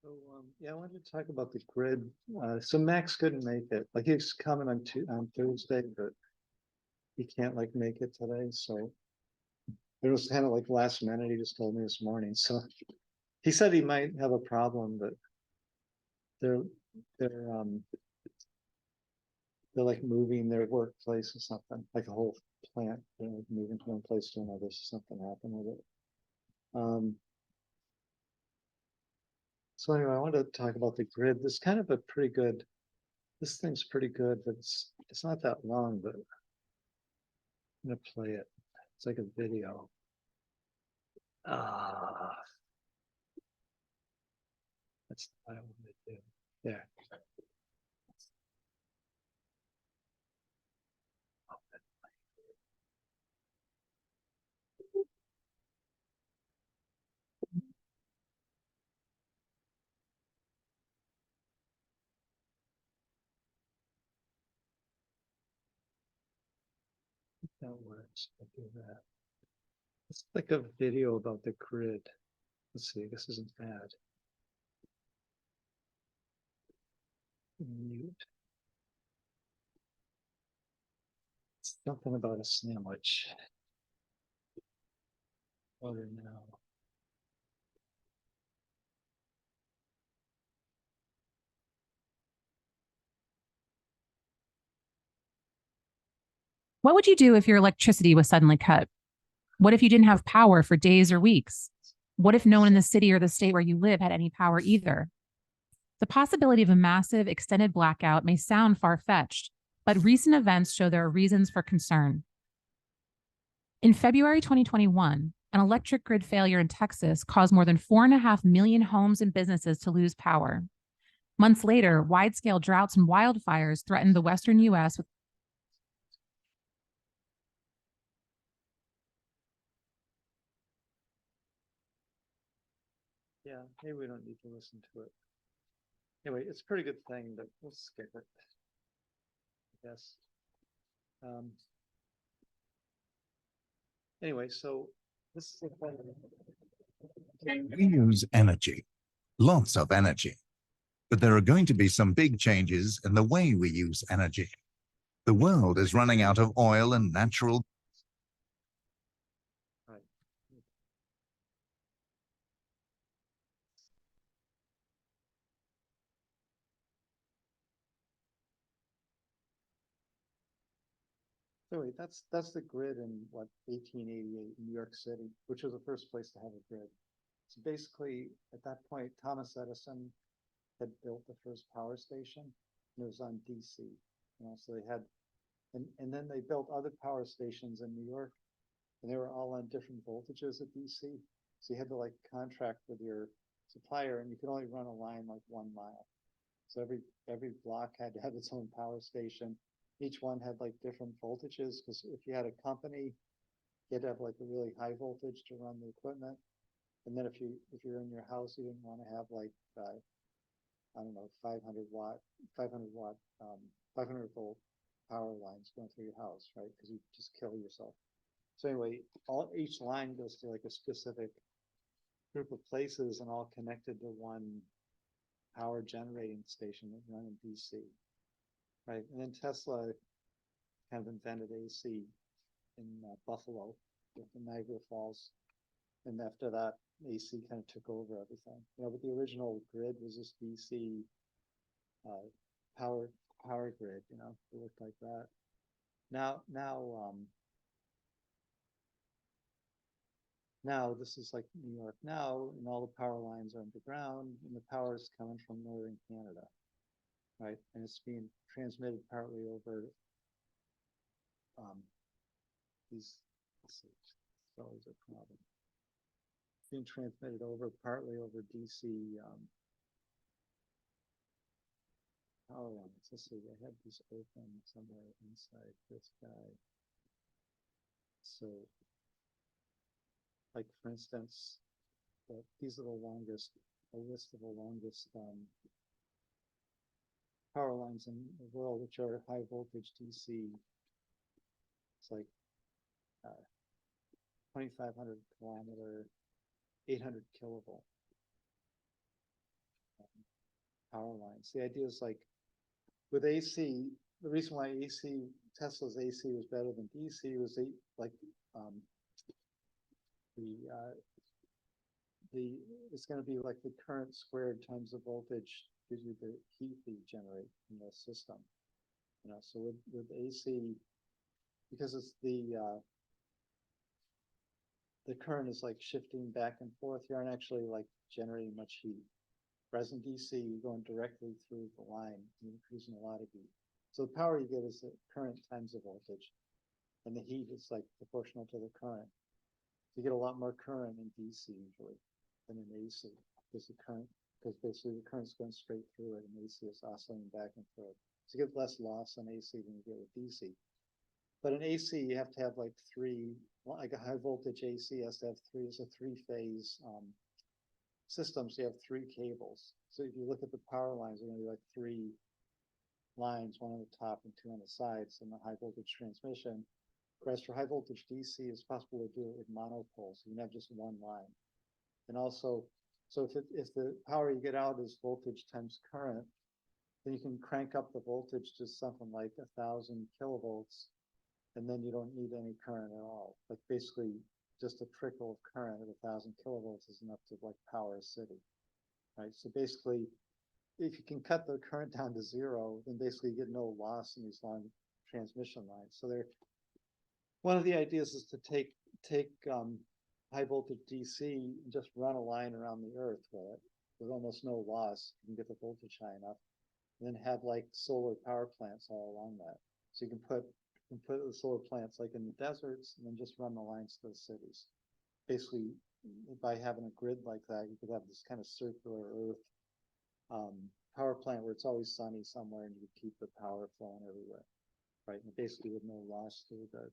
So, yeah, I wanted to talk about the grid. So Max couldn't make it. Like he was coming on Thursday, but he can't like make it today. So it was kind of like last minute. He just told me this morning. So he said he might have a problem, but they're they're um they're like moving their workplace or something, like a whole plant. They're like moving from one place to another. So something happened with it. Um, so anyway, I wanted to talk about the grid. This kind of a pretty good. This thing's pretty good, but it's not that long, but I'm gonna play it. It's like a video. Ah, that's what I want to do. There. That works. I do that. It's like a video about the grid. Let's see. This isn't bad. Mute. It's something about a sandwich. Other now. What would you do if your electricity was suddenly cut? What if you didn't have power for days or weeks? What if no one in the city or the state where you live had any power either? The possibility of a massive, extended blackout may sound far fetched, but recent events show there are reasons for concern. In February 2021, an electric grid failure in Texas caused more than 4.5 million homes and businesses to lose power. Months later, wide scale droughts and wildfires threatened the western US with Yeah, maybe we don't need to listen to it. Anyway, it's a pretty good thing, but we'll skip it. Yes. Um, anyway, so this is a fun. We use energy, lots of energy, but there are going to be some big changes in the way we use energy. The world is running out of oil and natural. Right. Anyway, that's the grid in what 1888 in New York City, which was the first place to have a grid. So basically, at that point, Thomas Edison had built the first power station, and it was on DC. So they had, and then they built other power stations in New York, and they were all on different voltages at DC. So you had to like contract with your supplier, and you could only run a line like 1 mile. So every block had to have its own power station. Each one had like different voltages, because if you had a company, you had to have like a really high voltage to run the equipment. And then if you're in your house, you didn't want to have like I don't know 500 volt power lines going through your house, right? Because you just kill yourself. So anyway, each line goes to like a specific group of places, and all connected to one power generating station that run in DC, right? And then Tesla kind of invented AC in Buffalo with the Niagara Falls, and after that, AC kind of took over everything. But the original grid was this DC uh, power grid. It looked like that. Now this is like New York now, and all the power lines are underground, and the power is coming from northern Canada, right? And it's being transmitted partly over these. Let's see, it's always a problem. It's being transmitted partly over DC power lines. Let's see, I have these open somewhere inside this guy. So, like for instance, these are a list of the longest power lines in the world, which are high voltage DC. It's like 2,500 kilometer, 800 kilovolt. power lines. The idea is like with AC, the reason why Tesla's AC was better than DC was like um, the it's going to be like the current squared times the voltage gives you the heat that you generate in the system. So with AC, because it's the current is like shifting back and forth, you aren't actually like generating much heat. Whereas in DC, you're going directly through the line and you're producing a lot of heat. So the power you get is the current times the voltage, and the heat is like proportional to the current. So you get a lot more current in DC usually than in AC, because basically the current's going straight through it, and AC is oscillating back and forth. So you get less loss on AC than you get with DC. But in AC, you have to have like like a high voltage AC has to have it's a three-phase system, so you have three cables. So if you look at the power lines, they're going to be like three lines, one on the top and two on the sides in the high voltage transmission. Whereas for high voltage DC, it's possible to do it with monopoles. You can have just one line. And also, so if the power you get out is voltage times current, then you can crank up the voltage to something like 1,000 kilovolts, and then you don't need any current at all. Like basically just a trickle of current at 1,000 kilovolts is enough to like power a city, right? So basically, if you can cut the current down to zero, then basically you get no loss in these long transmission lines. So one of the ideas is to take high voltage DC and just run a line around the earth with almost no loss. You can get the voltage high enough, and then have like solar power plants all along that. So you can put the solar plants like in the deserts, and then just run the lines to the cities. Basically, by having a grid like that, you could have this kind of circular earth power plant where it's always sunny somewhere, and you could keep the power flowing everywhere, right? And basically with no loss through the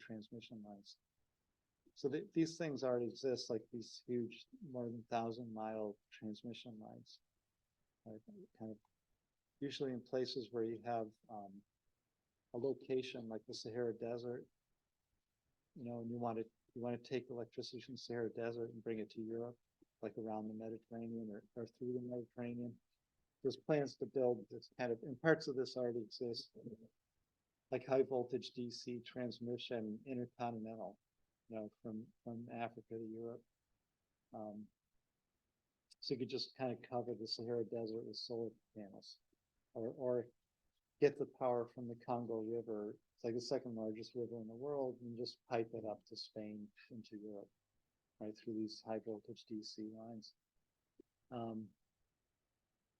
transmission lines. So these things already exist, like these huge, more than 1,000-mile transmission lines, right? Kind of usually in places where you have a location like the Sahara Desert, and you want to take electricity from the Sahara Desert and bring it to Europe, like around the Mediterranean or through the Mediterranean. There's plans to build this kind of, and parts of this already exist, like high voltage DC transmission intercontinental, from Africa to Europe. So you could just kind of cover the Sahara Desert with solar panels, or get the power from the Congo River. It's like the second largest river in the world, and just pipe it up to Spain into Europe, right, through these high voltage DC lines.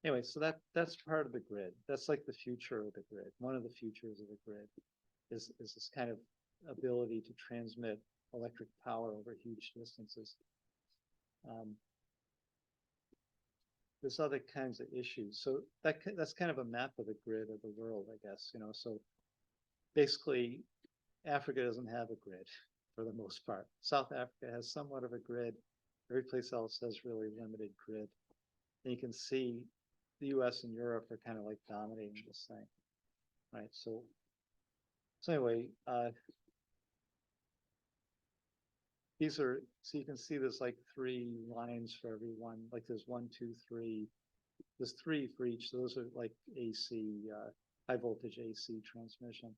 Anyway, so that's part of the grid. That's like the future of the grid. One of the futures of the grid is this kind of ability to transmit electric power over huge distances. There's other kinds of issues. So that's kind of a map of the grid of the world, I guess. So basically, Africa doesn't have a grid for the most part. South Africa has somewhat of a grid. Every place else has really limited grid. And you can see the US and Europe are kind of like dominating this thing, right? So anyway, so you can see there's like three lines for every one, like there's 1, 2, 3, there's 3 for each. So those are like AC, high voltage AC transmission.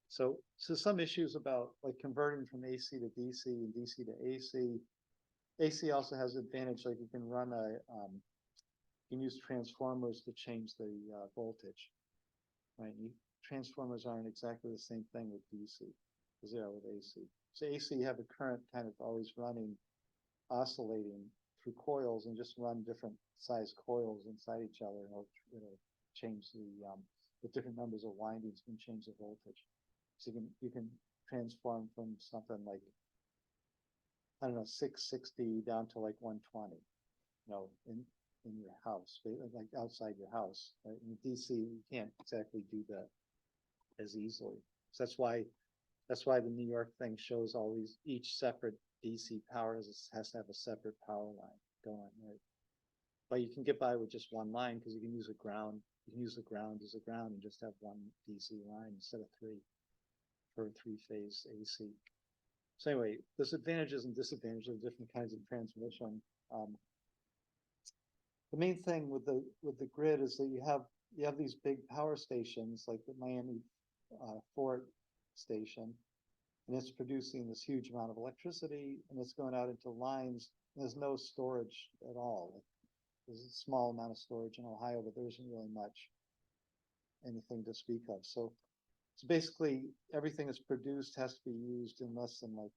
So some issues about like converting from AC to DC and DC to AC. AC also has advantage, like you can run you can use transformers to change the voltage, right? Transformers aren't exactly the same thing with DC as they are with AC. So AC, you have a current kind of always running, oscillating through coils, and just run different size coils inside each other, and it'll change the different numbers of windings can change the voltage. So you can transform from something like, I don't know, 660 down to like 120, in your house, like outside your house. Right? In DC, you can't exactly do that as easily. So that's why the New York thing shows each separate DC power has to have a separate power line going, right? But you can get by with just one line because you can use a ground. You can use the ground as a ground and just have one DC line instead of 3 for a 3-phase AC. So anyway, there's advantages and disadvantages of different kinds of transmission. The main thing with the grid is that you have these big power stations like the Miami Fort station, and it's producing this huge amount of electricity, and it's going out into lines. There's no storage at all. There's a small amount of storage in Ohio, but there isn't really much anything to speak of. So basically everything that's produced has to be used in less than like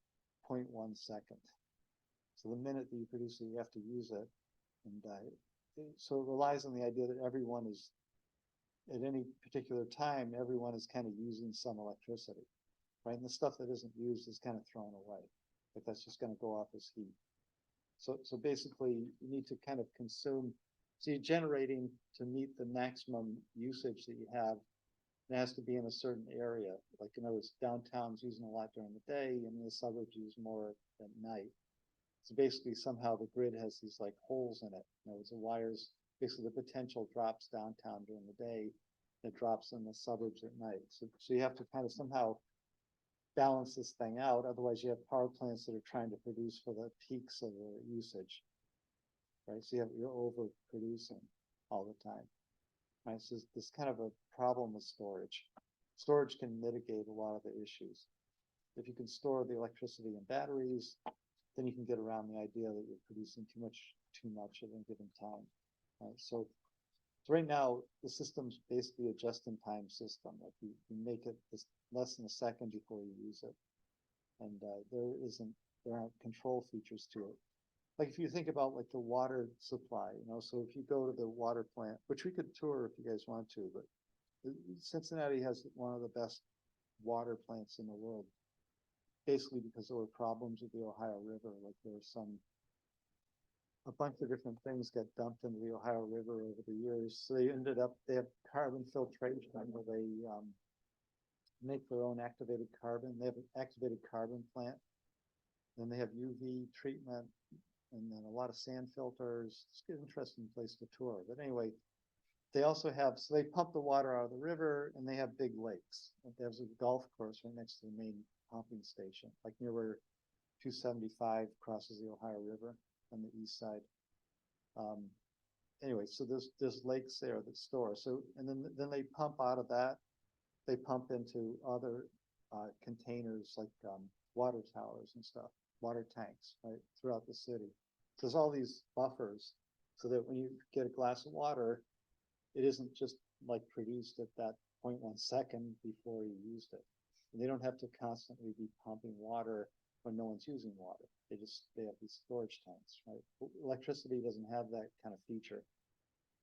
0.1 second. So the minute that you produce it, you have to use it. And so it relies on the idea that everyone is, at any particular time, everyone is kind of using some electricity, right? And the stuff that isn't used is kind of thrown away. Like that's just going to go off as heat. So basically you need to kind of consume, so you're generating to meet the maximum usage that you have. It has to be in a certain area. Like in other words, downtown's using a lot during the day and the suburbs use more at night. So basically somehow the grid has these like holes in it. In other words, the wires, basically the potential drops downtown during the day, it drops in the suburbs at night. So you have to kind of somehow balance this thing out. Otherwise you have power plants that are trying to produce for the peaks of the usage, right? So you're overproducing all the time, right? So this kind of a problem with storage. Storage can mitigate a lot of the issues. If you can store the electricity in batteries, then you can get around the idea that you're producing too much at any given time, right? So right now the system's basically a just-in-time system. Like you make it less than a second before you use it, and there aren't control features to it. Like if you think about like the water supply, so if you go to the water plant, which we could tour if you guys want to, but Cincinnati has one of the best water plants in the world, basically because there were problems with the Ohio River. Like there were a bunch of different things get dumped into the Ohio River over the years. So they have carbon filtration where they make their own activated carbon. They have an activated carbon plant. Then they have UV treatment, and then a lot of sand filters. It's an interesting place to tour. But anyway, they also have, so they pump the water out of the river, and they have big lakes. There's a golf course right next to the main pumping station, like near where 275 crosses the Ohio River on the east side. Anyway, so there's lakes there that store. So, and then they pump out of that. They pump into other containers like water towers and stuff, water tanks, right, throughout the city. So there's all these buffers so that when you get a glass of water, it isn't just like produced at that 0.1 second before you used it. And they don't have to constantly be pumping water when no one's using water. They have these storage tanks, right? Electricity doesn't have that kind of feature,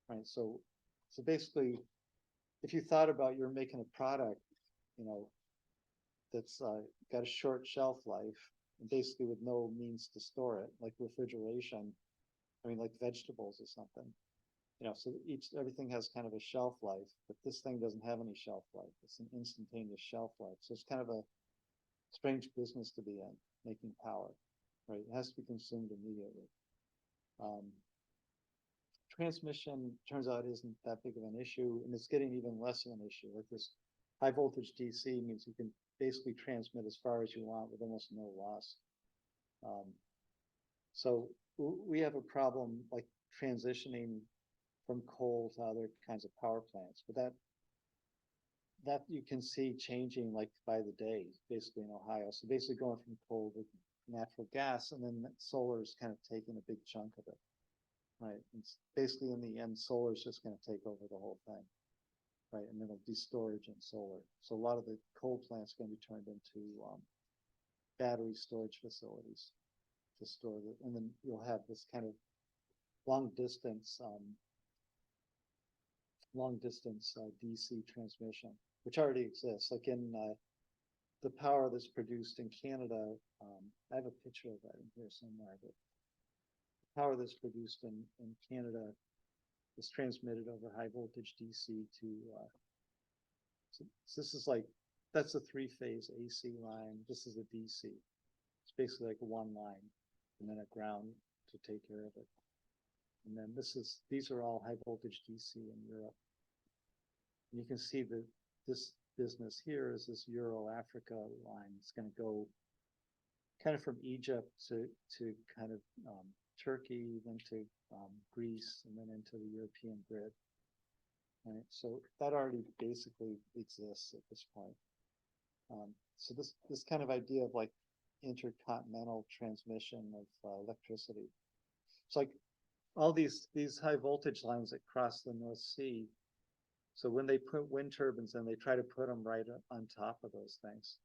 right? So basically, if you thought about you're making a product, that's got a short shelf life, and basically with no means to store it, like refrigeration, like vegetables or something, so everything has kind of a shelf life, but this thing doesn't have any shelf life. It's an instantaneous shelf life. So it's kind of a strange business to be in, making power, right? It has to be consumed immediately. Transmission turns out isn't that big of an issue, and it's getting even less of an issue. Like this high voltage DC means you can basically transmit as far as you want with almost no loss. So we have a problem like transitioning from coal to other kinds of power plants, but that you can see changing like by the day, basically in Ohio. So basically going from coal to natural gas, and then solar is kind of taking a big chunk of it, right? It's basically in the end, solar is just going to take over the whole thing, right? And then it'll be storage and solar. So a lot of the coal plants are going to be turned into battery storage facilities to store it, and then you'll have this kind of long distance DC transmission, which already exists. Like in the power that's produced in Canada, I have a picture of that in here somewhere, but the power that's produced in Canada is transmitted over high voltage DC to, so this is like, that's a 3-phase AC line. This is a DC. It's basically like one line and then a ground to take care of it. And then these are all high voltage DC in Europe. And you can see that this business here is this Euro-Africa line. It's going to go kind of from Egypt to kind of Turkey, then to Greece, and then into the European grid. Right, so that already basically exists at this point. So this kind of idea of like intercontinental transmission of electricity. It's like all these high voltage lines that cross the North Sea. So when they put wind turbines in, they try to put them right on top of those things.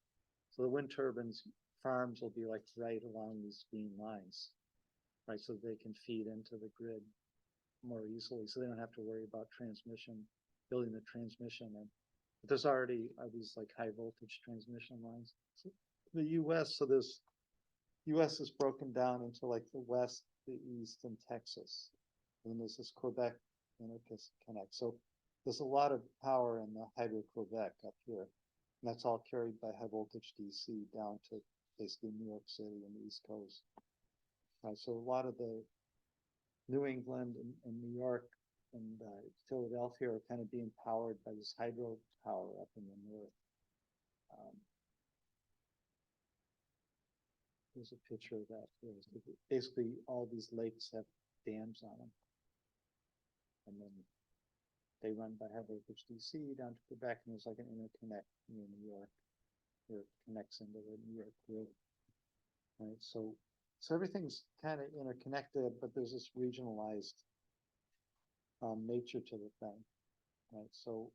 So the wind turbines farms will be like right along these green lines, right? So they can feed into the grid more easily. So they don't have to worry about transmission, building the transmission. And but there's already these like high voltage transmission lines. So the US, so this US is broken down into like the West, the East, and Texas. And then there's this Quebec interconnect. So there's a lot of power in the Hydro-Quebec up here. And that's all carried by high voltage DC down to basically New York City and the East Coast. So a lot of the New England and New York and Philadelphia are kind of being powered by this hydro power up in the north. There's a picture of that. Basically, all these lakes have dams on them. And then they run by high voltage DC down to Quebec, and there's like an interconnect near New York where it connects into the New York grid. Right, so everything's kind of interconnected, but there's this regionalized nature to the thing. Right, so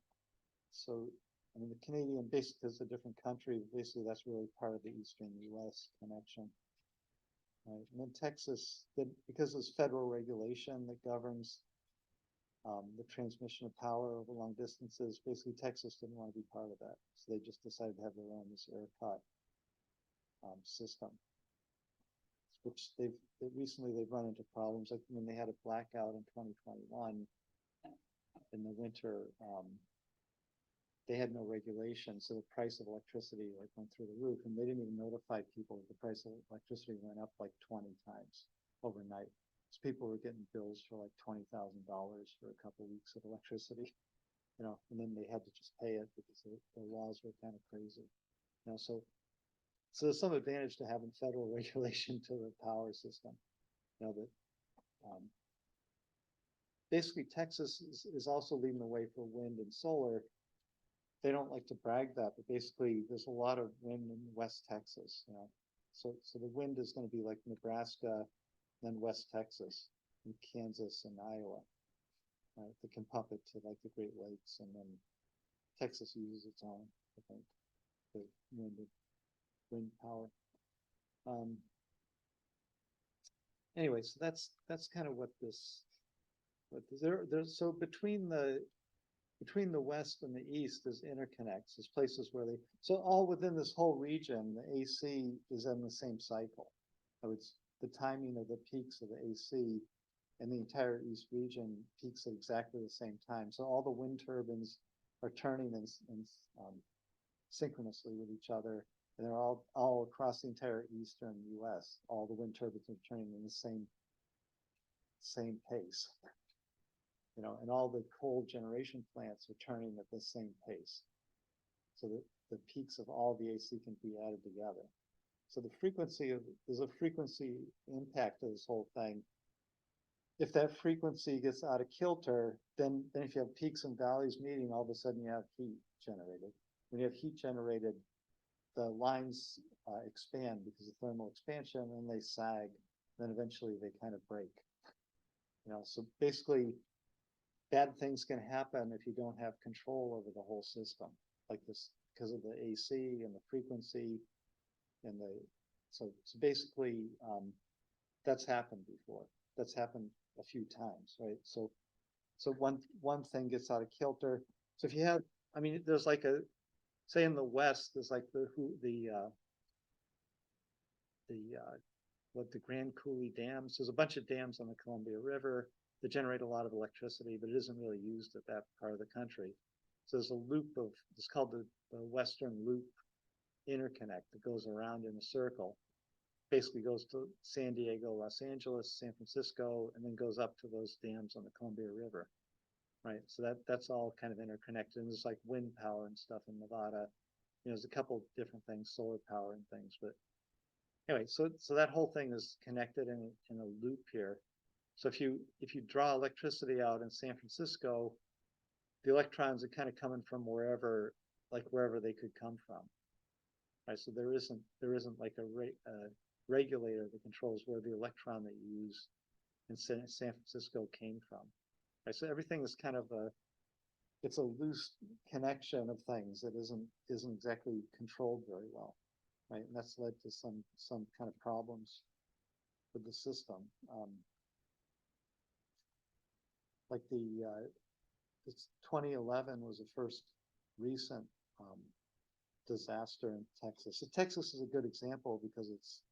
I mean, the Canadian basically is a different country. Basically, that's really part of the Eastern U.S. connection. Right, and then Texas, because there's federal regulation that governs the transmission of power over long distances, basically Texas didn't want to be part of that. So they just decided to have their own, this ERCOT system, which recently they've run into problems. Like when they had a blackout in 2021 in the winter, they had no regulation. So the price of electricity like went through the roof, and they didn't even notify people that the price of electricity went up like 20 times overnight. So people were getting bills for like $20,000 for a couple of weeks of electricity, you know, and then they had to just pay it because the laws were kind of crazy, you know. So there's some advantage to having federal regulation to the power system, you know. But basically, Texas is also leading the way for wind and solar. They don't like to brag that, but basically, there's a lot of wind in West Texas, you know. So the wind is going to be like Nebraska, then West Texas, and Kansas and Iowa. Right? They can pump it to like the Great Lakes, and then Texas uses its own, I think, the wind power. Anyway, so that's kind of what there's so between the West and the East, there's interconnects. There's places where so all within this whole region, the AC is in the same cycle. So it's the timing of the peaks of the AC and the entire East region peaks at exactly the same time. So all the wind turbines are turning in synchronously with each other, and they're all across the entire Eastern U.S. All the wind turbines are turning in the same pace. You know, and all the coal generation plants are turning at the same pace, so that the peaks of all the AC can be added together. So there's a frequency impact to this whole thing. If that frequency gets out of kilter, then if you have peaks and valleys meeting, all of a sudden you have heat generated. When you have heat generated, the lines expand because of thermal expansion, and they sag. Then eventually they kind of break. You know, so basically, bad things can happen if you don't have control over the whole system, like this, because of the AC and the frequency and so basically that's happened before. That's happened a few times, right? So one thing gets out of kilter. So if you have, I mean, there's like say in the West, there's like the Grand Coulee dams. There's a bunch of dams on the Columbia River that generate a lot of electricity, but it isn't really used at that part of the country. So there's a loop it's called the Western Loop interconnect that goes around in a circle. Basically goes to San Diego, Los Angeles, San Francisco, and then goes up to those dams on the Columbia River. Right, so that's all kind of interconnected. And there's like wind power and stuff in Nevada. You know, there's a couple different things, solar power and things, but anyway, so that whole thing is connected in a loop here. So if you draw electricity out in San Francisco, the electrons are kind of coming from wherever they could come from. Right, so there isn't like a regulator that controls where the electron that you use in San Francisco came from. Right, so everything is kind of it's a loose connection of things that isn't exactly controlled very well. Right, and that's led to some kind of problems with the system. Like it's 2011 was the first recent disaster in Texas. So Texas is a good example because it's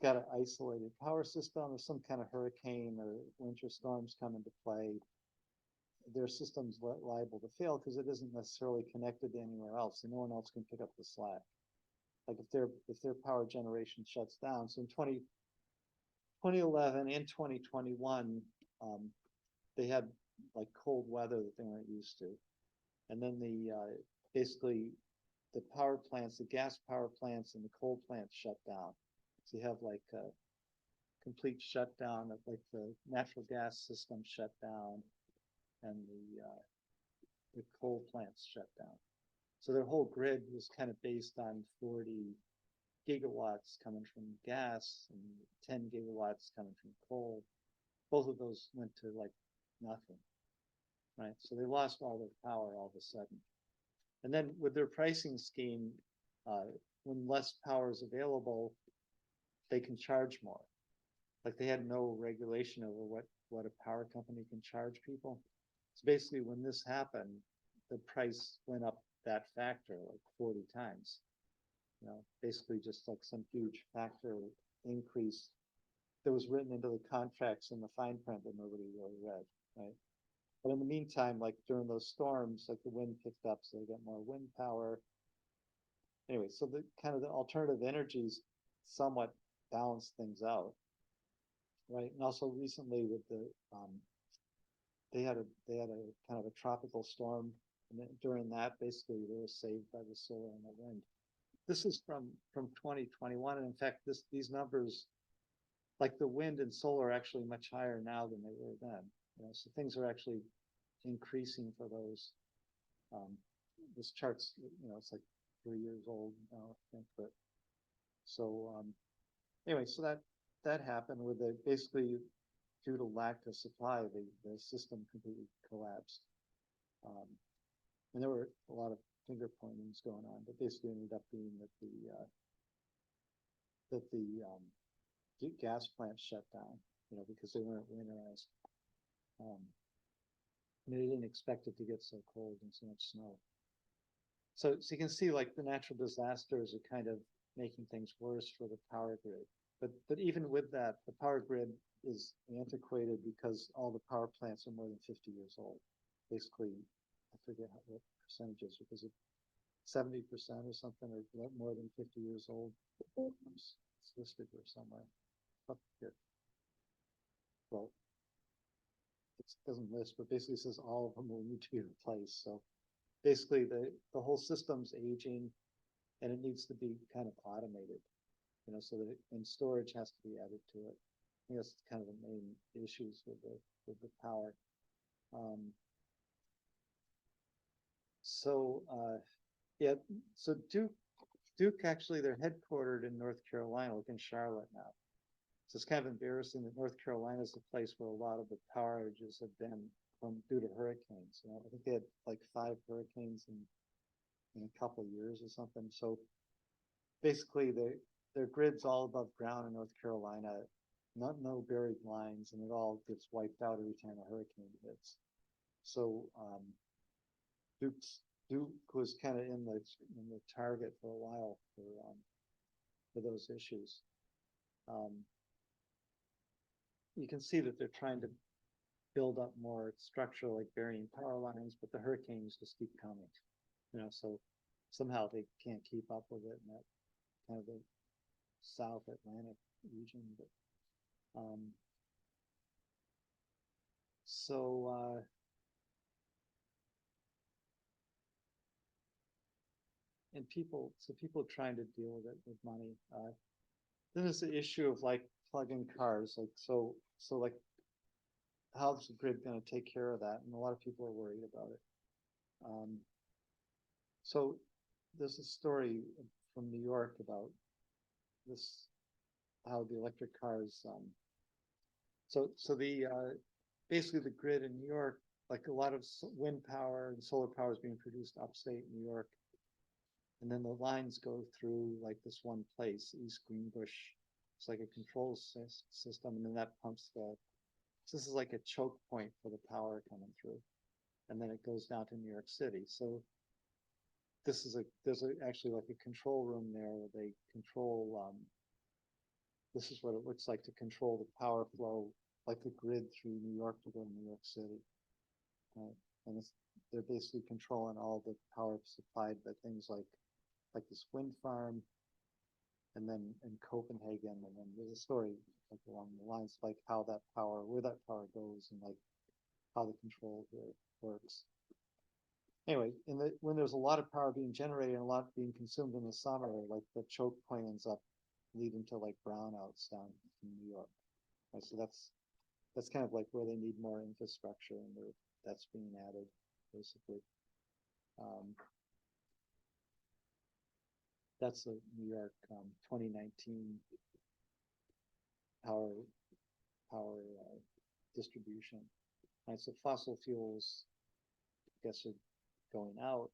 got an isolated power system. If some kind of hurricane or winter storms come into play, their system's liable to fail because it isn't necessarily connected to anywhere else, and no one else can pick up the slack. Like if their power generation shuts down. So in 2011 and 2021, they had like cold weather that they weren't used to, and then basically the power plants, the gas power plants and the coal plants shut down. So you have like a complete shutdown of like the natural gas system shut down and the coal plants shut down. So their whole grid was kind of based on 40 gigawatts coming from gas and 10 gigawatts coming from coal. Both of those went to like nothing, right? So they lost all their power all of a sudden. And then with their pricing scheme, when less power is available, they can charge more. Like they had no regulation over what a power company can charge people. So basically when this happened, the price went up that factor like 40 times. You know, basically just like some huge factor increase that was written into the contracts in the fine print that nobody really read, right? But in the meantime, like during those storms, like the wind picked up, so they got more wind power. Anyway, so the kind of the alternative energies somewhat balance things out, right? And also recently with the they had a kind of a tropical storm, and then during that basically they were saved by the solar and the wind. This is from 2021, and in fact these numbers, like the wind and solar, are actually much higher now than they were then. You know, so things are actually increasing for those. This chart's, you know, it's like 3 years old now, I think. But so anyway, so that happened with basically due to lack of supply, the system completely collapsed. And there were a lot of finger pointings going on, but basically ended up being that the gas plants shut down, you know, because they weren't winterized. They didn't expect it to get so cold and so much snow. So you can see like the natural disasters are kind of making things worse for the power grid. But even with that, the power grid is antiquated because all the power plants are more than 50 years old. Basically, I forget what percentages, because of 70% or something, or more than 50 years old. It's listed here somewhere. Up here. Well, it doesn't list, but basically it says all of them will need to be replaced. So basically the whole system's aging, and it needs to be kind of automated, you know, so that and storage has to be added to it. I think that's kind of the main issues with the power. Yeah, so Duke actually, they're headquartered in North Carolina, like in Charlotte now. So it's kind of embarrassing that North Carolina is the place where a lot of the power outages have been due to hurricanes. You know, I think they had like 5 hurricanes in a couple of years or something. So basically their grid's all above ground in North Carolina, no buried lines, and it all gets wiped out every time a hurricane hits. So Duke was kind of in the target for a while for those issues. You can see that they're trying to build up more structure like burying power lines, but the hurricanes just keep coming. You know, so somehow they can't keep up with it in that kind of the South Atlantic region. But and people trying to deal with it with money. then there's the issue of like plug-in cars, like, so like, how's the grid gonna take care of that? And a lot of people are worried about it. So there's a story from New York about this, how the electric cars, so the, basically the grid in New York, like a lot of wind power and solar power is being produced upstate New York. And then the lines go through like this one place, East Greenbush. It's like a control system, and then that pumps the, so this is like a choke point for the power coming through. And then it goes down to New York City. So this is actually like a control room there where they control, this is what it looks like to control the power flow, like the grid through New York to go to New York City. And they're basically controlling all the power supplied by things like this wind farm, and then in Copenhagen, and then there's a story like along the lines like how that power, where that power goes, and like how the control here works. Anyway, when there's a lot of power being generated and a lot being consumed in the summer, like the choke point ends up leading to like brownouts down in New York. Right, so that's kind of like where they need more infrastructure, and that's being added basically. That's the New York 2019 power distribution. Right, so fossil fuels, I guess, are going out.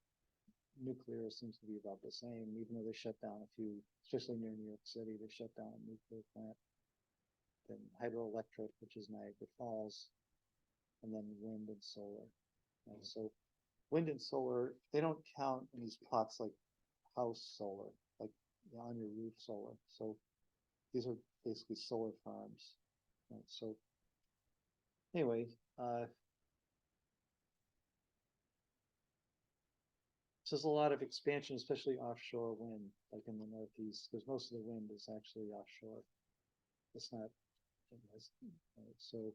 Nuclear seems to be about the same, even though they shut down a few, especially near New York City, they shut down a nuclear plant. Then hydroelectric, which is Niagara Falls, and then wind and solar. And so wind and solar, they don't count in these plots like house solar, like on your roof solar. So these are basically solar farms. Right? So anyway, so there's a lot of expansion, especially offshore wind, like in the Northeast, because most of the wind is actually offshore. It's not. Right? So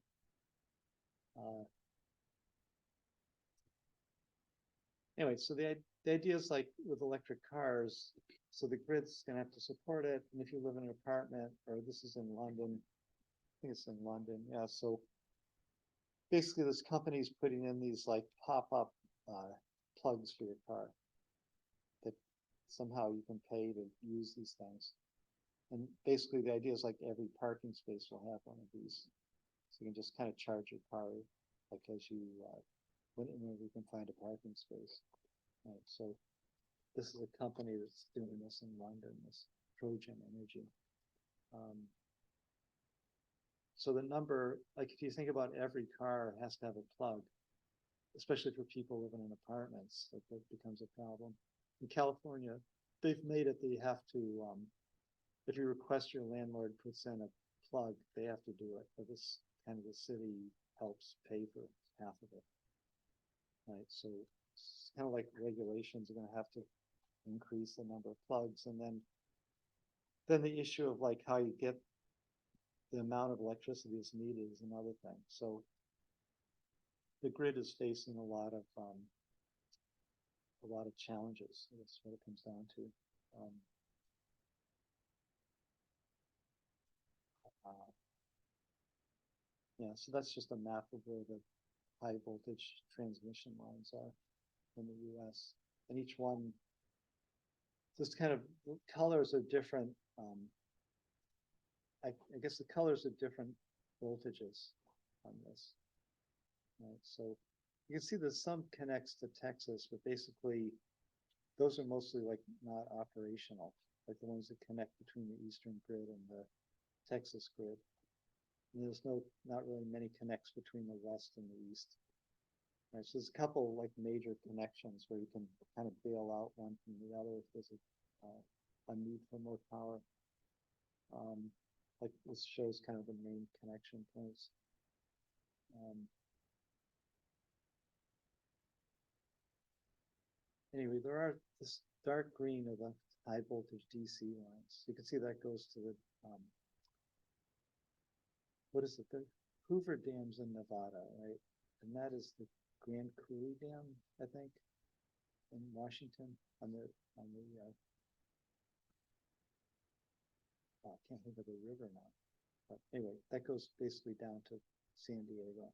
anyway, so the idea is like with electric cars, so the grid's gonna have to support it. And if you live in an apartment, or this is in London, I think it's in London, yeah. So basically this company's putting in these like pop-up plugs for your car that somehow you can pay to use these things. And basically the idea is like every parking space will have one of these. So you can just kind of charge your car like as you, whenever you can find a parking space. Right, so this is a company that's doing this in London, this Trojan Energy. So the number, like if you think about every car has to have a plug, especially for people living in apartments, like that becomes a problem. In California, they've made it that you have to, if you request your landlord puts in a plug, they have to do it. But this kind of the city helps pay for half of it. Right, so it's kind of like regulations are going to have to increase the number of plugs, and then the issue of like how you get the amount of electricity that's needed is another thing. So the grid is facing a lot of challenges. That's what it comes down to. Yeah, so that's just a map of where the high voltage transmission lines are in the US. And each one, just kind of, the colors are different. I guess the colors are different voltages on this. Right, so you can see that some connects to Texas, but basically those are mostly like not operational, like the ones that connect between the Eastern grid and the Texas grid. And there's not really many connects between the West and the East. Right, so there's a couple like major connections where you can kind of bail out one from the other if there's a need for more power. Like this shows kind of the main connection points. Anyway, there are this dark green are the high voltage DC lines. You can see that goes to the what is it? The Hoover Dam's in Nevada, right? And that is the Grand Coulee Dam, I think, in Washington on the I can't think of the river now. But anyway, that goes basically down to San Diego,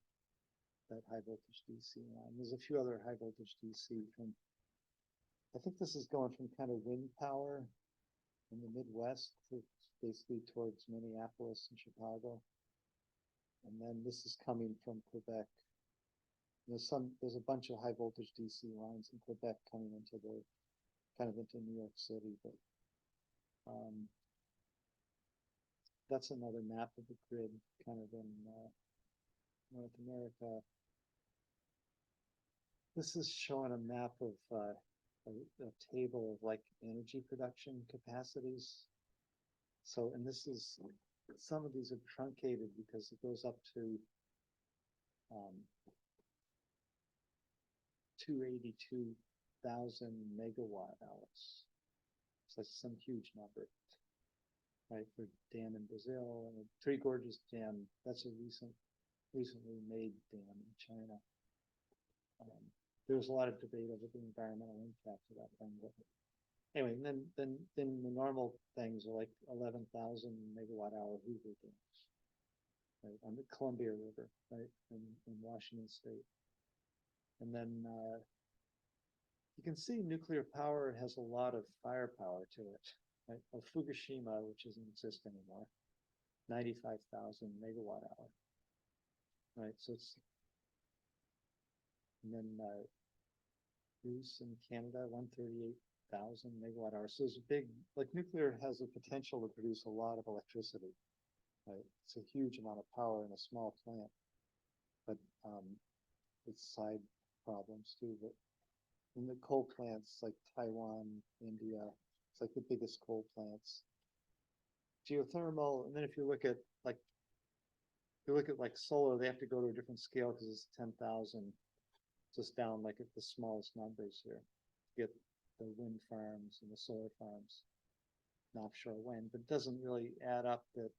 that high voltage DC line. There's a few other high voltage DC from, I think this is going from kind of wind power in the Midwest to basically towards Minneapolis and Chicago. And then this is coming from Quebec. There's a bunch of high voltage DC lines in Quebec coming into the kind of into New York City, but that's another map of the grid kind of in North America. This is showing a map of a table of like energy production capacities. So, and this is, some of these are truncated because it goes up to 282,000 megawatt hours. So that's some huge number, right? For dam in Brazil and the Three Gorges Dam, that's a recently made dam in China. There was a lot of debate over the environmental impact of that thing, but anyway, and then the normal things are like 11,000 megawatt hour Hoover dams, right, on the Columbia River, right, in Washington State. And then you can see nuclear power has a lot of firepower to it, right? Well, Fukushima, which doesn't exist anymore, 95,000 megawatt hour, right? So it's, and then Bruce in Canada, 138,000 megawatt hours. So it's big, like nuclear has the potential to produce a lot of electricity, right? It's a huge amount of power in a small plant, but it's side problems too. But in the coal plants like Taiwan, India, it's like the biggest coal plants. Geothermal, and then if you look at like, solar, they have to go to a different scale because it's 10,000, just down like at the smallest numbers here. Get the wind farms and the solar farms and offshore wind, but it doesn't really add up that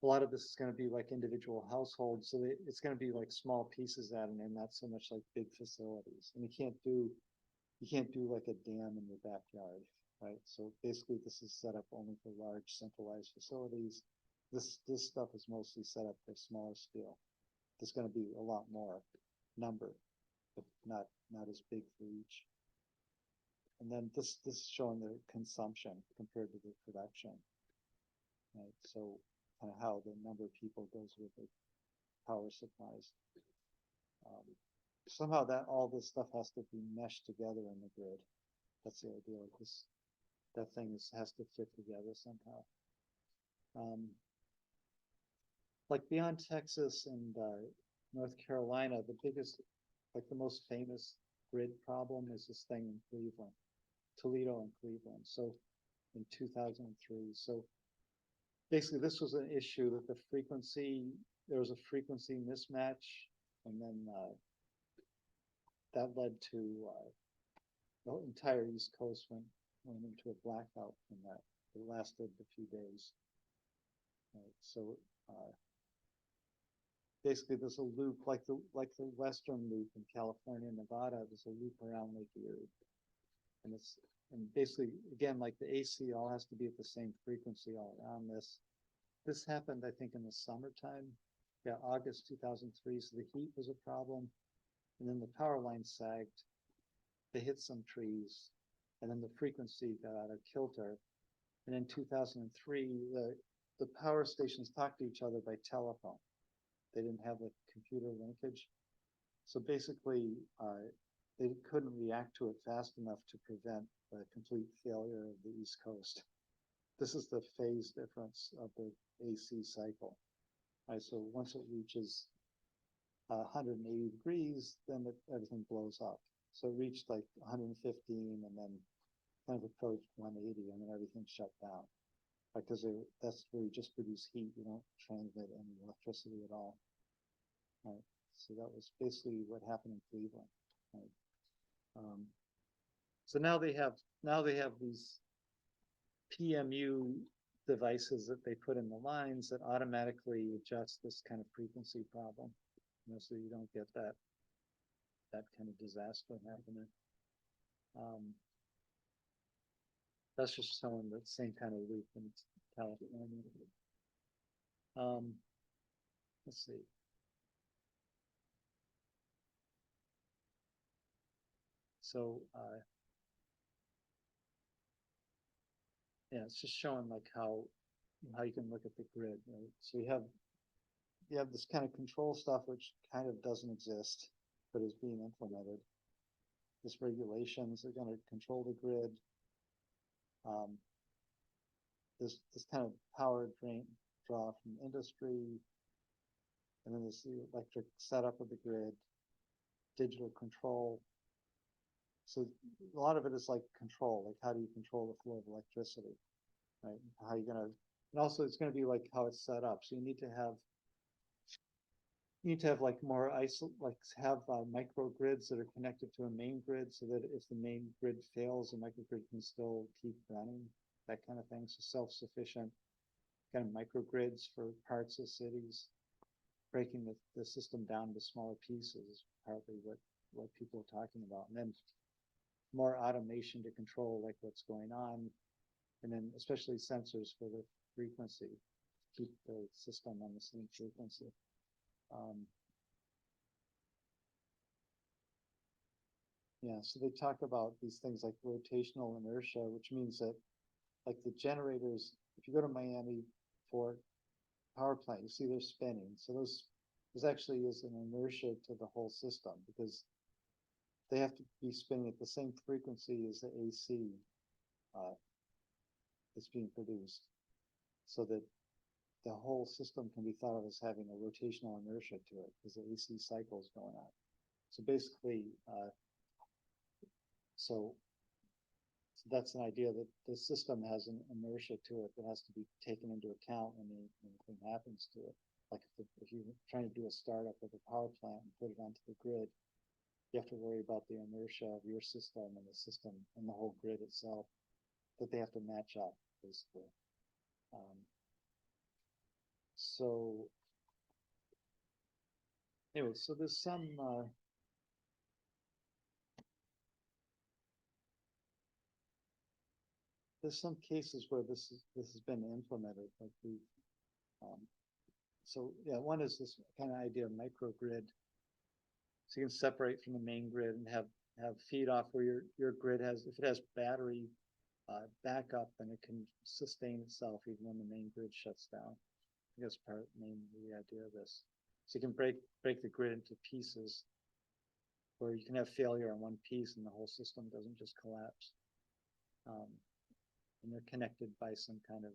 a lot of this is going to be like individual households. So it's going to be like small pieces added in, not so much like big facilities. And you can't do like a dam in your backyard, right? So basically this is set up only for large centralized facilities. This stuff is mostly set up for smaller scale. There's going to be a lot more number, but not as big for each. And then this is showing the consumption compared to the production, right? So kind of how the number of people goes with the power supplies. Somehow that all this stuff has to be meshed together in the grid. That's the idea. Like that thing has to fit together somehow. Like beyond Texas and North Carolina, the biggest, like the most famous grid problem is this thing in Cleveland, Toledo and Cleveland. So in 2003, so basically this was an issue that there was a frequency mismatch, and then that led to the entire East Coast went into a blackout from that. It lasted a few days. Right. So basically there's a loop like the western loop in California and Nevada. There's a loop around Lake Erie, and basically again like the AC all has to be at the same frequency all around this. This happened I think in the summertime, yeah, August 2003. So the heat was a problem, and then the power line sagged. They hit some trees, and then the frequency got out of kilter. And in 2003, the power stations talked to each other by telephone. They didn't have a computer linkage. So basically, they couldn't react to it fast enough to prevent a complete failure of the East Coast. This is the phase difference of the AC cycle. Right, so once it reaches 180 degrees, then everything blows up. So it reached like 115 and then kind of approached 180, and then everything shut down. Because that's where you just produce heat, you don't transmit any electricity at all. Right. So that was basically what happened in Cleveland. Right. So now they have these PMU devices that they put in the lines that automatically adjust this kind of frequency problem, so you don't get that kind of disaster happening. That's just showing the same kind of loop, and California. Let's see. So, yeah, it's just showing like how you can look at the grid, right? So you have this kind of control stuff which kind of doesn't exist, but is being implemented. This regulations are going to control the grid. This kind of power draw from industry, and then there's the electric setup of the grid, digital control. So a lot of it is like control, like how do you control the flow of electricity, right? How are you gonna, and also it's gonna be like how it's set up. So you need to have like more like have microgrids that are connected to a main grid, so that if the main grid fails, the microgrid can still keep running, that kind of thing. So self-sufficient kind of microgrids for parts of cities, breaking the system down into smaller pieces is partly what people are talking about. And then more automation to control like what's going on, and then especially sensors for the frequency, keep the system on the same frequency. Yeah, so they talk about these things like rotational inertia, which means that like the generators, if you go to Miami for power plant, you see they're spinning. So there's actually is an inertia to the whole system, because they have to be spinning at the same frequency as the AC that's being produced, so that the whole system can be thought of as having a rotational inertia to it, because the AC cycle is going on. So basically, so that's an idea that the system has an inertia to it that has to be taken into account when anything happens to it. Like if you're trying to do a startup of a power plant and put it onto the grid, you have to worry about the inertia of your system and the system and the whole grid itself, that they have to match up, basically. So anyway, so there's some cases where this has been implemented, like so yeah, one is this kind of idea of microgrid. So you can separate from the main grid and have feed off where your grid has, if it has battery backup, then it can sustain itself even when the main grid shuts down. I think that's mainly the idea of this. So you can break the grid into pieces, where you can have failure on one piece and the whole system doesn't just collapse. And they're connected by some kind of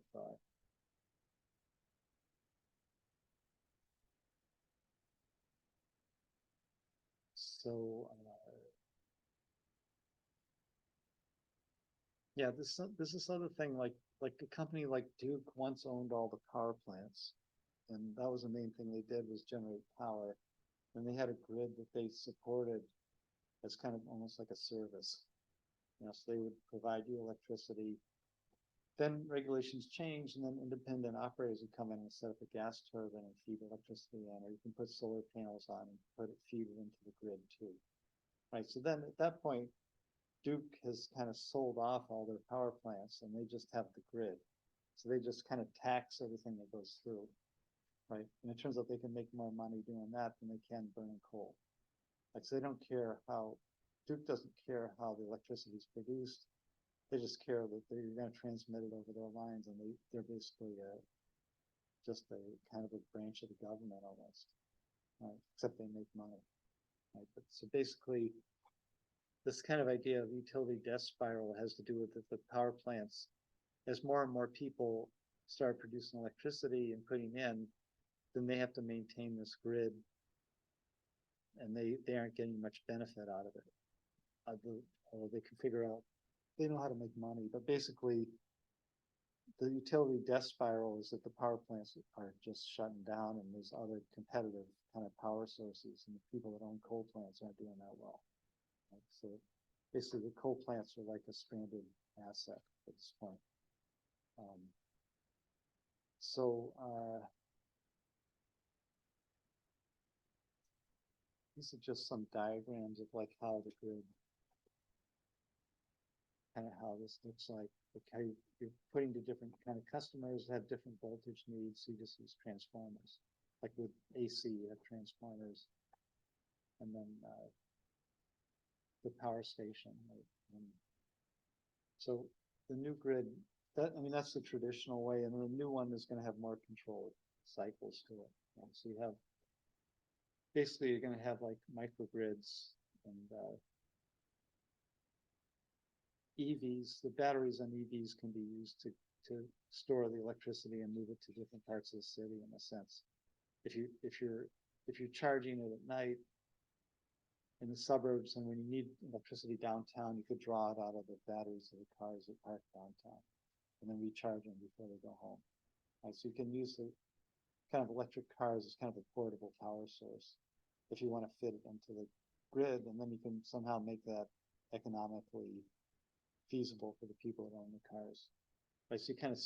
yeah, this is other thing, like a company like Duke once owned all the power plants, and that was the main thing they did, was generate power. And they had a grid that they supported as kind of almost like a service. You know, so they would provide you electricity. Then regulations changed, and then independent operators would come in and set up a gas turbine and feed electricity in, or you can put solar panels on and feed it into the grid too. Right. So then at that point, Duke has kind of sold off all their power plants, and they just have the grid. So they just kind of tax everything that goes through. Right. And it turns out they can make more money doing that than they can burning coal. Like, so they don't care how, Duke doesn't care how the electricity is produced. They just care that they're going to transmit it over their lines, and they're basically just a kind of a branch of the government almost, right? Except they make money, right? But so basically, this kind of idea of utility death spiral has to do with the power plants. As more and more people start producing electricity and putting in, then they have to maintain this grid, and they aren't getting much benefit out of it. Although they can figure out, they know how to make money, but basically the utility death spiral is that the power plants are just shutting down, and there's other competitive kind of power sources, and the people that own coal plants aren't doing that well. Right? So basically the coal plants are like a stranded asset at this point. These are just some diagrams of like how the grid kind of how this looks like how you're putting to different kind of customers have different voltage needs. So you just use transformers. Like with AC, you have transformers, and then the power station. Right? So the new grid, that's the traditional way, and the new one is going to have more controlled cycles to it. Right? So you have basically you're going to have like microgrids and EVs. The batteries on EVs can be used to store the electricity and move it to different parts of the city. In a sense, if you're charging it at night in the suburbs, and when you need electricity downtown, you could draw it out of the batteries of the cars that park downtown, and then recharge them before they go home. Right, so you can use the kind of electric cars as kind of a portable power source if you want to fit it into the grid, and then you can somehow make that economically feasible for the people that own the cars. Right, so you're kind of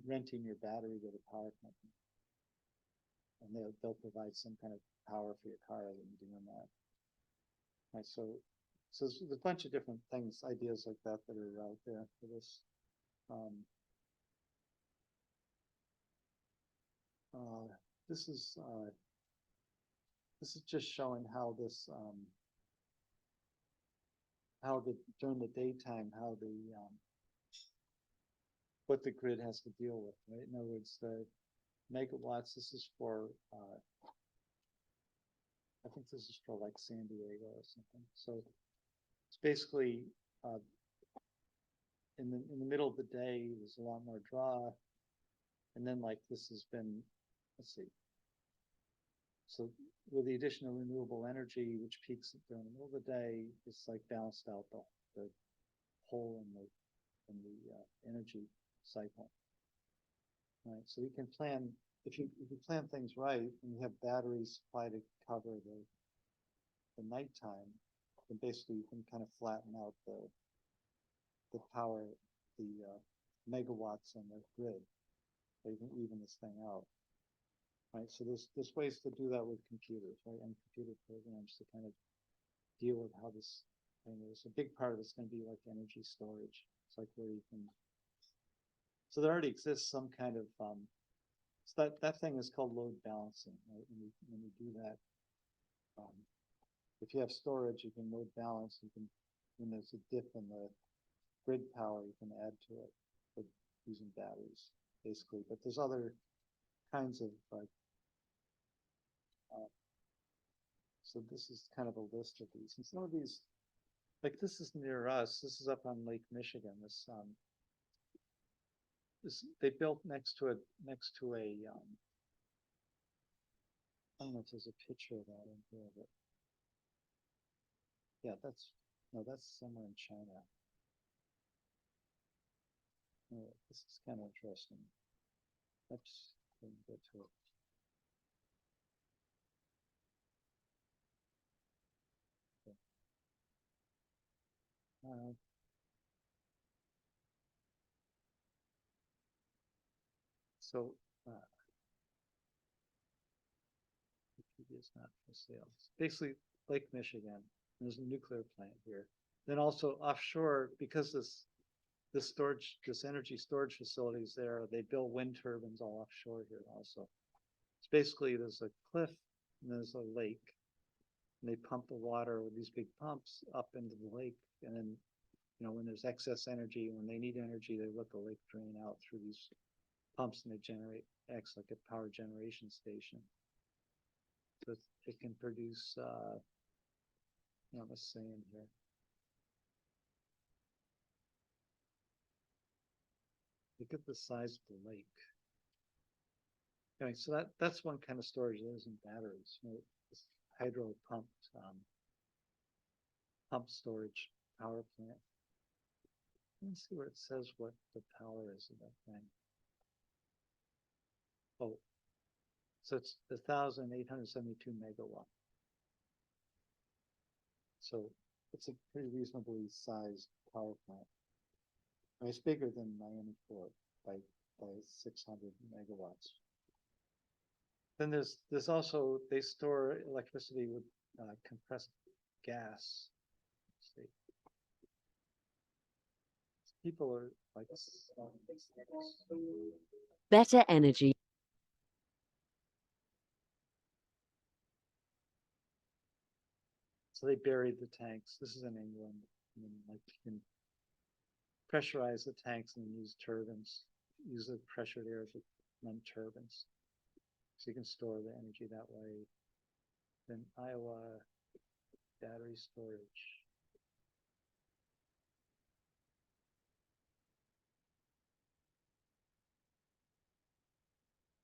renting your battery to the power company, and they'll provide some kind of power for your car rather than doing that. Right, so there's a bunch of different things, ideas like that are out there for this. This is just showing how this during the daytime what the grid has to deal with. Right, in other words, the megawatts. This is for I think this is for like San Diego or something. So it's basically in the middle of the day, there's a lot more draw, and then like this has been, let's see. So with the addition of renewable energy, which peaks during the middle of the day, it's like balanced out the hole in the energy cycle. Right, so you can plan if you plan things right, and you have batteries supply to cover the nighttime, then basically you can kind of flatten out the power, the megawatts on the grid. So you can even this thing out. Right, so there's ways to do that with computers, right, and computer programs to kind of deal with how this thing is. A big part of it's going to be like energy storage. It's like where you can. So there already exists some kind of so that thing is called load balancing. Right, when you do that, if you have storage, you can load balance. You can, when there's a dip in the grid power, you can add to it with using batteries, basically. But there's other kinds of so this is kind of a list of these, and some of these, like this is near us. This is up on Lake Michigan. This they built next to a I don't know if there's a picture of that in here, but yeah, that's somewhere in China. This is kind of interesting. Oops, didn't get to it. So it's not for sale. It's basically Lake Michigan. There's a nuclear plant here. Then also offshore, because this energy storage facilities there, they build wind turbines all offshore here also. It's basically there's a cliff and there's a lake, and they pump the water with these big pumps up into the lake, and then when there's excess energy, when they need energy, they let the lake drain out through these pumps, and they acts like a power generation station. So it can produce let's say in here. Look at the size of the lake. Okay, so that's one kind of storage that isn't batteries. This hydro pumped pump storage power plant. Let's see where it says what the power is of that thing. Oh, so it's 1,872 megawatt. So it's a pretty reasonably sized power plant. I mean, it's bigger than Miami Fort by 600 megawatts. Then there's also, they store electricity with compressed gas. Let's see. people are like, Better energy. so they buried the tanks. This is in England. And then, like, you can pressurize the tanks and then use turbines, use the pressured air to run turbines. So you can store the energy that way. Then Iowa battery storage.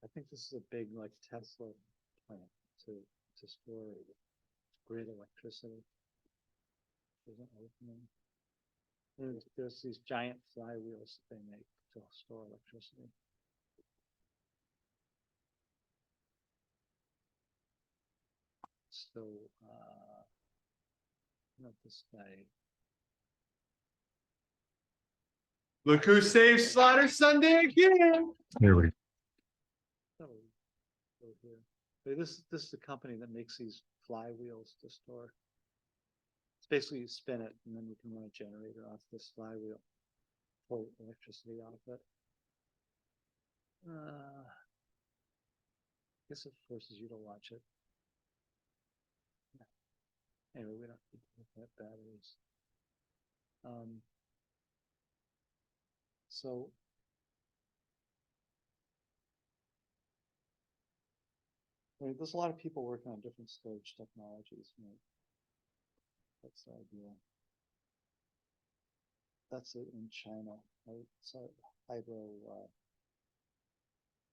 I think this is a big like Tesla plant to store grid electricity. Isn't opening. There's these giant flywheels that they make to store electricity. So, not this guy. Look who saved Slaughter Sunday again. Here we Oh, go here. But this is the company that makes these flywheels to store. It's basically you spin it and then you can run a generator off this flywheel, pull electricity off it. I guess it forces you to watch it. Anyway, we don't need to look at batteries. So there's a lot of people working on different storage technologies. That's the idea. That's it in China. Right? So hydro.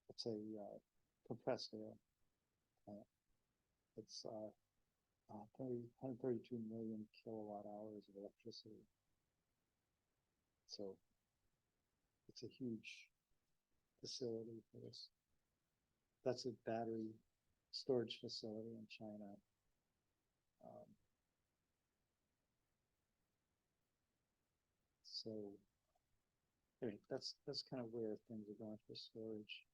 It's a compressed air plant. It's 132 million kilowatt hours of electricity. So it's a huge facility for this. That's a battery storage facility in China. So anyway, that's kind of where things are going for storage.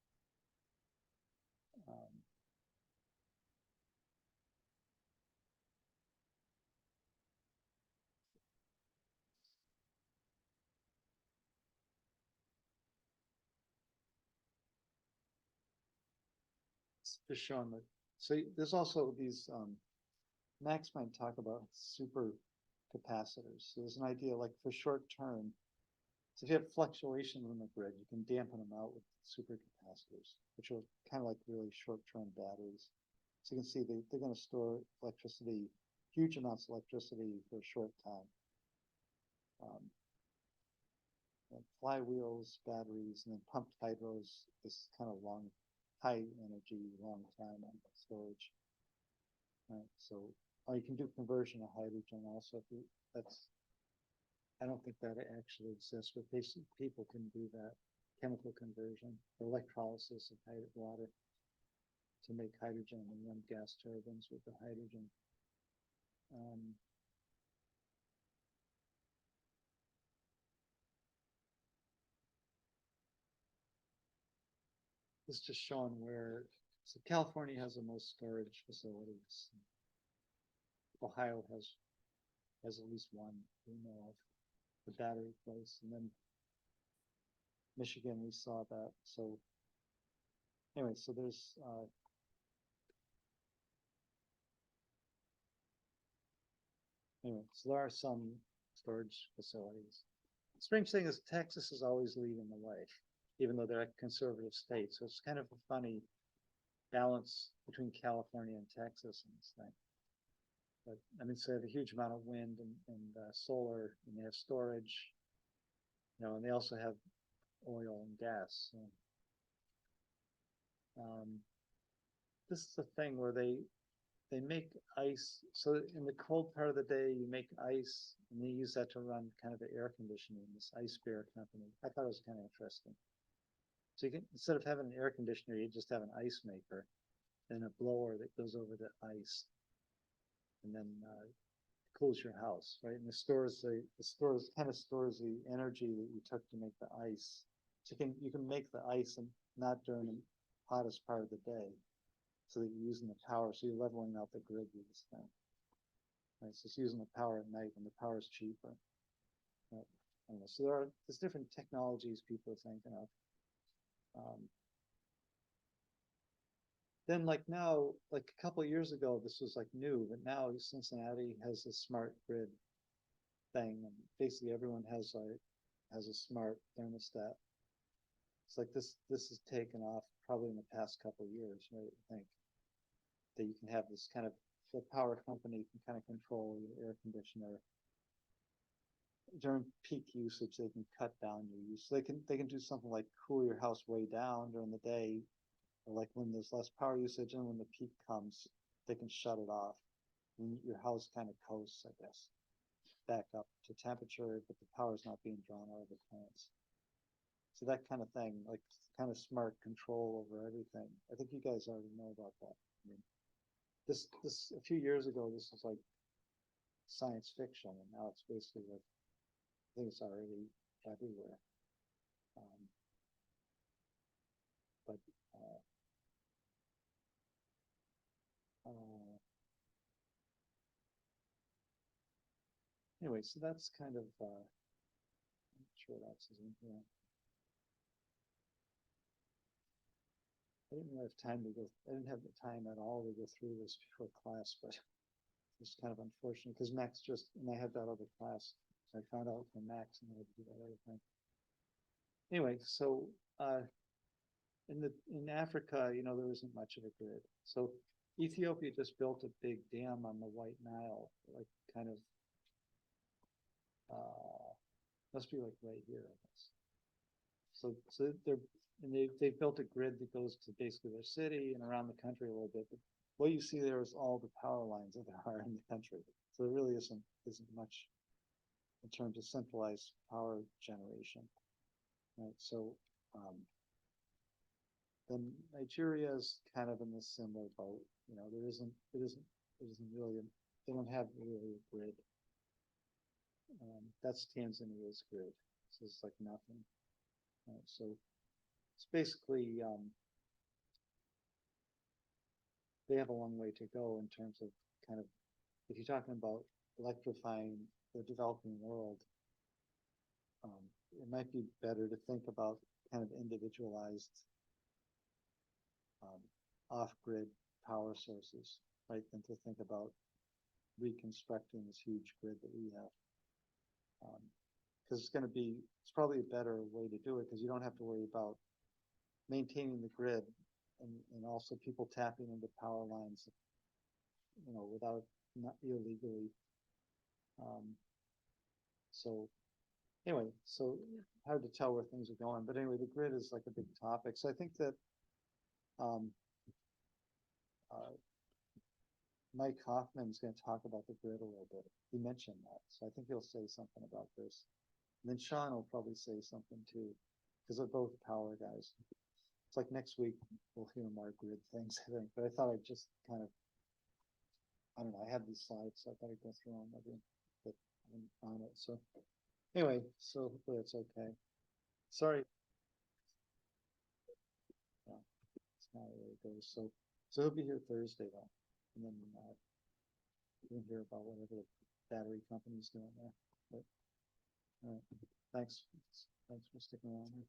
Just showing that. So there's also these Max might talk about super capacitors. So there's an idea like for short term. So if you have fluctuations in the grid, you can dampen them out with supercapacitors, which are kind of like really short-term batteries. So you can see they're going to store electricity, huge amounts of electricity for a short time. And flywheels, batteries, and then pumped hydros is kind of long, high energy, long time storage. So or you can do conversion of hydrogen also. If you, I don't think that actually exists, but basically people can do that chemical conversion, electrolysis of water to make hydrogen and run gas turbines with the hydrogen. This is just showing where, so California has the most storage facilities. Ohio has at least one we know of, the battery place, and then Michigan, we saw that. So anyway, so there's anyway, so there are some storage facilities. The strange thing is Texas is always leading the way, even though they're a conservative state. So it's kind of a funny balance between California and Texas in this thing. But I mean, so they have a huge amount of wind and solar, and they have storage, and they also have oil and gas. So, this is the thing where they make ice. So in the cold part of the day, you make ice, and they use that to run kind of the air conditioning. This Ice Bear company. I thought it was kind of interesting. So you can, instead of having an air conditioner, you just have an ice maker and a blower that goes over the ice, and then cools your house, right? And it stores the energy that you took to make the ice. So you can make the ice and not during the hottest part of the day, so that you're using the power. So you're leveling out the grid with this thing. Right? So it's using the power at night when the power is cheaper. Right? I don't know, so there's different technologies people are thinking of. Then like now, like a couple of years ago, this was like new, but now Cincinnati has a smart grid thing, and basically everyone has a smart thermostat. It's like this has taken off probably in the past couple of years, right? I think that you can have this kind of, the power company can kind of control your air conditioner during peak usage. They can cut down your use. They can do something like cool your house way down during the day, or like when there's less power usage, and when the peak comes, they can shut it off. And your house kind of coasts, I guess, back up to temperature, but the power is not being drawn out of the plants. So that kind of thing, like kind of smart control over everything. I think you guys already know about that. I mean, this a few years ago, this was like science fiction, and now it's basically like, I think it's already everywhere. But anyway, so that's kind of, I'm not sure what else is in here. I didn't really have time to go, I didn't have the time at all to go through this before class, but it's kind of unfortunate because Max just, and I had that other class, so I found out from Max and I had to do that other thing. Anyway, so in Africa, you know, there isn't much of a grid. So Ethiopia just built a big dam on the White Nile, like kind of, must be like right here, I guess. So they've built a grid that goes to basically their city and around the country a little bit. But what you see there is all the power lines that there are in the country. So there really isn't much in terms of centralized power generation. Right. So then Nigeria is kind of in this similar boat. You know, it isn't really they don't have really a grid. That's Tanzania's grid. So it's like nothing. So it's basically they have a long way to go in terms of kind of, if you're talking about electrifying the developing world, it might be better to think about kind of individualized off-grid power sources, right, than to think about reconstructing this huge grid that we have. Because it's probably a better way to do it, because you don't have to worry about maintaining the grid and also people tapping into power lines, you know, without, not illegally. So anyway, so hard to tell where things are going, but anyway, the grid is like a big topic. So I think that Mike Hoffman is going to talk about the grid a little bit. He mentioned that, so I think he'll say something about this. And then Sean will probably say something too, because they're both power guys. It's like next week we'll hear more grid things, I think. But I thought I'd just kind of, I don't know, I have these slides, so I thought I'd go through them, but I didn't find it. So anyway, so hopefully it's okay. Sorry. It's not where it goes. So he'll be here Thursday though, and then we can hear about whatever the battery company's doing there. But all right, thanks for sticking around here.